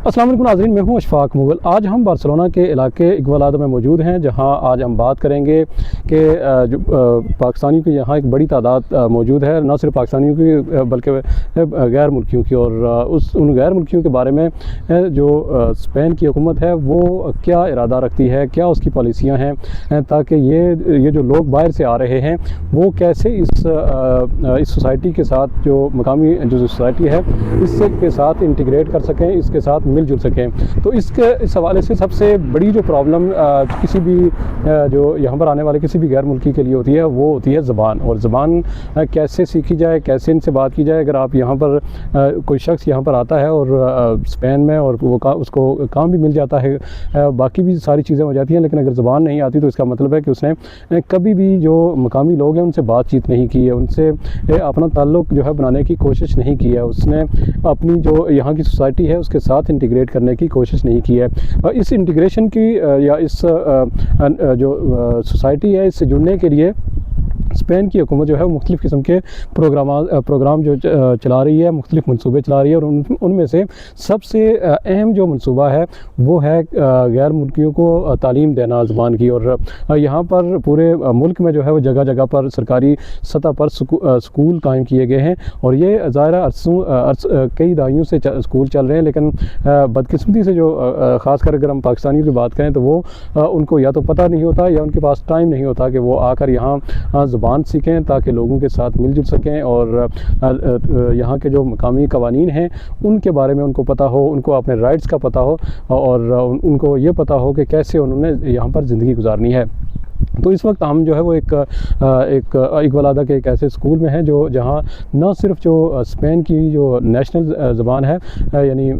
अस्सलाम वालेकुम नाज़रीन, मैं हूं अशफाक मुगल। आज हम बार्सिलोना के इलाके इक्वालादा में मौजूद हैं, जहां आज हम बात करेंगे कि जो पाकिस्तानियों की यहाँ एक बड़ी तादाद मौजूद है, न सिर्फ पाकिस्तानियों की बल्कि गैर मुल्कियों की। और उन गैर मुल्कियों के बारे में जो स्पेन की हुकूमत है वो क्या इरादा रखती है, क्या उसकी पॉलिसियाँ हैं, ताकि ये जो लोग बाहर से आ रहे हैं वो कैसे इस सोसाइटी के साथ, जो मकामी जो सोसाइटी है इससे के साथ इंटीग्रेट कर सकें, इसके साथ मिलजुल सकें। तो इस हवाले से सबसे बड़ी जो प्रॉब्लम किसी भी जो यहाँ पर आने वाले किसी भी गैर मुल्की के लिए होती है वो होती है ज़बान। और ज़बान कैसे सीखी जाए, कैसे इनसे बात की जाए। अगर आप यहाँ पर कोई शख्स यहाँ पर आता है और स्पेन में और वो उसको काम भी मिल जाता है, बाकी भी सारी चीज़ें हो जाती हैं, लेकिन अगर ज़बान नहीं आती तो इसका मतलब है कि उसने कभी भी जो मकामी लोग हैं उनसे बातचीत नहीं की है, उनसे अपना ताल्लुक़ जो है बनाने की कोशिश नहीं की है, उसने अपनी जो यहाँ की सोसाइटी है उसके साथ इंटीग्रेट करने की कोशिश नहीं की है। इस इंटीग्रेशन की या इस जो सोसाइटी है इससे जुड़ने के लिए स्पेन की हुकूमत जो है मुख्तलिफ़ किस्म के प्रोग्राम जो चला रही है, मुख्तलिफ़ मनसूबे चला रही है। और उनमें से सबसे अहम जो मनसूबा है वो है गैर मुल्कियों को तालीम देना ज़बान की। और यहाँ पर पूरे मुल्क में जो है वो जगह जगह पर सरकारी सतह पर स्कूल कायम किए गए हैं। और ये ज़ाहिर कई दहाइयों से स्कूल चल रहे हैं, लेकिन बदकिस्मती से जो ख़ासकर अगर हम पाकिस्तानियों की बात करें तो वो उनको या तो पता नहीं होता या उनके पास टाइम नहीं होता कि वो आकर यहाँ ज़बान सीखें ताकि लोगों के साथ मिलजुल सकें और यहाँ के जो मकामी कवानीन हैं उनके बारे में उनको पता हो, उनको अपने राइट्स का पता हो और उनको ये पता हो कि कैसे उन्होंने यहाँ पर ज़िंदगी गुजारनी है। तो इस वक्त हम जो है वो एक इक्वालादा के एक ऐसे स्कूल में हैं जो जहाँ न सिर्फ जो स्पेन की जो नेशनल ज़बान है यानी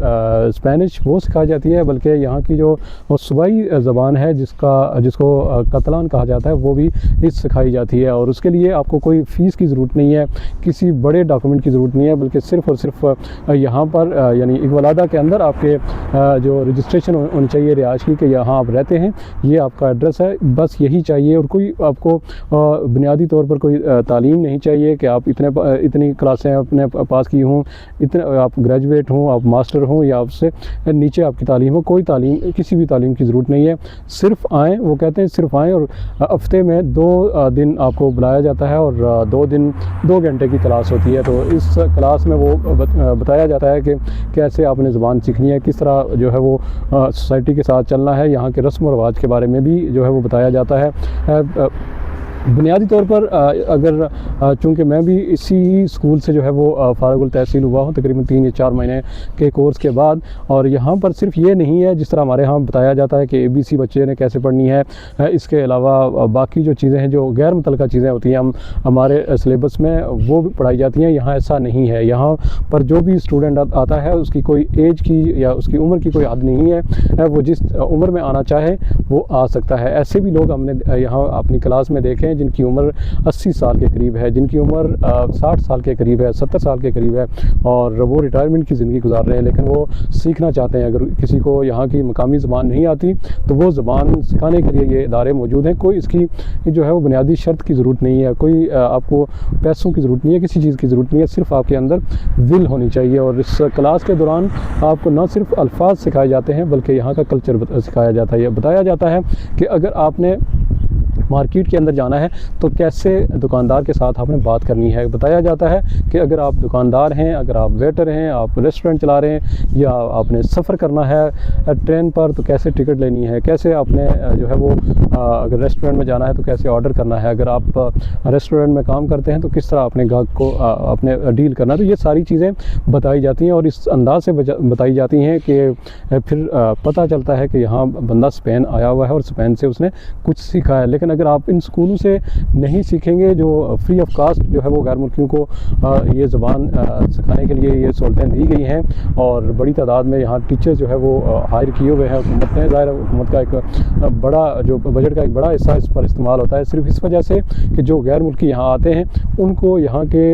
स्पेनिश वो सिखाई जाती है, बल्कि यहाँ की जो सूबाई ज़बान है जिसको कतलान कहा जाता है वो भी सिखाई जाती है। और उसके लिए आपको कोई फ़ीस की ज़रूरत नहीं है, किसी बड़े डॉक्यूमेंट की ज़रूरत नहीं है, बल्कि सिर्फ़ और सिर्फ यहाँ पर यानी इक्वालादा के अंदर आपके जो रजिस्ट्रेशन होनी चाहिए रिहाइश की कि यहाँ आप रहते हैं, ये आपका एड्रेस है, बस यही चाहिए। और कोई आपको बुनियादी तौर पर कोई तालीम नहीं चाहिए कि आप इतनी क्लासें अपने पास की हों, इतने आप ग्रेजुएट हों, आप मास्टर हों या आपसे नीचे आपकी तालीम हो। कोई तालीम, किसी भी तालीम की ज़रूरत नहीं है। सिर्फ आएँ, वो कहते हैं सिर्फ आएँ। और हफ्ते में 2 दिन आपको बुलाया जाता है और 2 दिन 2 घंटे की क्लास होती है। तो इस क्लास में वो बताया जाता है कि कैसे आपने ज़बान सीखनी है, किस तरह जो है वो सोसाइटी के साथ चलना है, यहाँ के रस्म व रिवाज के बारे में भी जो है वो बताया जाता है। बुनियादी तौर पर अगर चूँकि मैं भी इसी स्कूल से जो है वो फ़ारिगुल तहसील हुआ हूँ तकरीबन 3 या 4 महीने के कोर्स के बाद। और यहाँ पर सिर्फ ये नहीं है जिस तरह हमारे यहाँ बताया जाता है कि ABC बच्चे ने कैसे पढ़नी है, इसके अलावा बाकी जो चीज़ें हैं जो गैर मुतल्लका चीज़ें होती हैं हमारे सिलेबस में वो भी पढ़ाई जाती हैं। यहाँ ऐसा नहीं है। यहाँ पर जो भी स्टूडेंट आता है उसकी कोई एज की या उसकी उम्र की कोई हद नहीं है, वो जिस उम्र में आना चाहे वो आ सकता है। ऐसे भी लोग हमने यहाँ अपनी क्लास में देखे जिनकी उम्र 80 साल के करीब है, जिनकी उम्र 60 साल के करीब है, 70 साल के करीब है, और वो रिटायरमेंट की ज़िंदगी गुजार रहे हैं, लेकिन वो सीखना चाहते हैं। अगर किसी को यहाँ की मकामी ज़बान नहीं आती तो वो ज़बान सिखाने के लिए ये इदारे मौजूद हैं। कोई इसकी जो है वो बुनियादी शर्त की ज़रूरत नहीं है, कोई आपको पैसों की ज़रूरत नहीं है, किसी चीज़ की ज़रूरत नहीं है, सिर्फ आपके अंदर विल होनी चाहिए। और इस क्लास के दौरान आपको न सिर्फ अल्फाज सिखाए जाते हैं बल्कि यहाँ का कल्चर सिखाया जाता है। बताया जाता है कि अगर आपने मार्केट के अंदर जाना है तो कैसे दुकानदार के साथ आपने बात करनी है। बताया जाता है कि अगर आप दुकानदार हैं, अगर आप वेटर हैं, आप रेस्टोरेंट चला रहे हैं या आपने सफ़र करना है ट्रेन पर तो कैसे टिकट लेनी है, कैसे आपने जो है वो अगर रेस्टोरेंट में जाना है तो कैसे ऑर्डर करना है, अगर आप रेस्टोरेंट में काम करते हैं तो किस तरह अपने ग्राहक को अपने डील करना है। तो ये सारी चीज़ें बताई जाती हैं और इस अंदाज से बताई जाती हैं कि फिर पता चलता है कि यहाँ बंदा स्पेन आया हुआ है और स्पेन से उसने कुछ सीखा है। लेकिन अगर आप इन स्कूलों से नहीं सीखेंगे जो फ्री ऑफ कास्ट जो है वो गैर मुल्कियों को ये ज़बान सिखाने के लिए ये सहूलतें दी गई हैं और बड़ी तादाद में यहाँ टीचर जो है वो हायर किए हुए हैं हुकूमत ने। ज़ाहिर हुकूमत का एक बड़ा जो बजट का एक बड़ा हिस्सा इस पर इस्तेमाल होता है सिर्फ इस वजह से कि जो गैर मुल्की यहाँ आते हैं उनको यहाँ के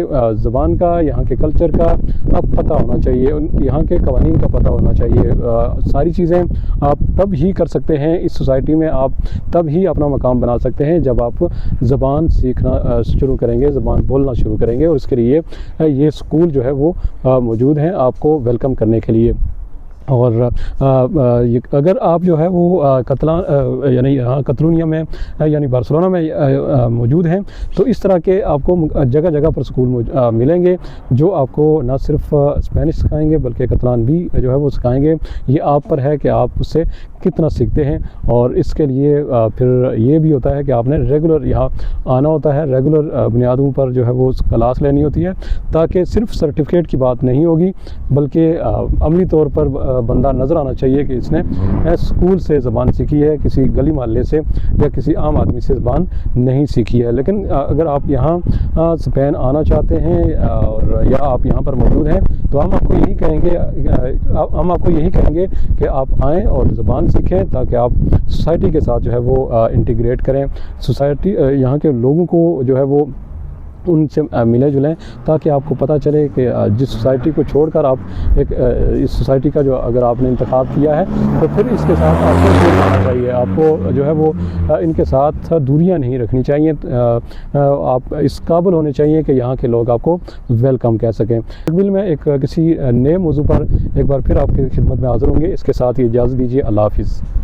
ज़बान का, यहाँ के कल्चर का पता होना चाहिए, यहाँ के कवानीन का पता होना चाहिए। सारी चीज़ें आप तब ही कर सकते हैं इस सोसाइटी में, आप तब ही अपना मकाम बना सकते हैं जब आप ज़बान सीखना शुरू करेंगे, ज़बान बोलना शुरू करेंगे। और इसके लिए ये स्कूल जो है वो मौजूद हैं आपको वेलकम करने के लिए। और अगर आप जो है वो यानी यहाँ कतलोनिया में यानी बार्सिलोना में मौजूद हैं, तो इस तरह के आपको जगह जगह पर स्कूल मिलेंगे जो आपको न सिर्फ स्पेनिश सिखाएंगे बल्कि कतलान भी जो है वो सिखाएंगे। ये आप पर है कि आप उससे कितना सीखते हैं। और इसके लिए फिर ये भी होता है कि आपने रेगुलर यहाँ आना होता है, रेगुलर बुनियादों पर जो है वो क्लास लेनी होती है, ताकि सिर्फ सर्टिफिकेट की बात नहीं होगी बल्कि अमली तौर पर बंदा नज़र आना चाहिए कि इसने स्कूल से ज़बान सीखी है, किसी गली मोहल्ले से या किसी आम आदमी से ज़बान नहीं सीखी है। लेकिन अगर आप यहाँ स्पेन आना चाहते हैं और या आप यहाँ पर मौजूद हैं, तो हम आपको यही कहेंगे कि आप आएँ और ज़बान सीखें, ताकि आप सोसाइटी के साथ जो है वो इंटीग्रेट करें, सोसाइटी यहाँ के लोगों को जो है वो उनसे मिले जुलें, ताकि आपको पता चले कि जिस सोसाइटी को छोड़कर आप इस सोसाइटी का जो अगर आपने इंतखाब किया है, तो फिर इसके साथ आपको जुड़ जाना चाहिए। आपको जो है वो इनके साथ दूरियां नहीं रखनी चाहिए। आप इस काबिल होने चाहिए कि यहाँ के लोग आपको वेलकम कह सकें। बिल में एक किसी नए मौजू पर एक बार फिर आपकी खिदमत में हाज़िर होंगे। इसके साथ ही इजाज़त दीजिए। अल्लाह हाफ़िज़।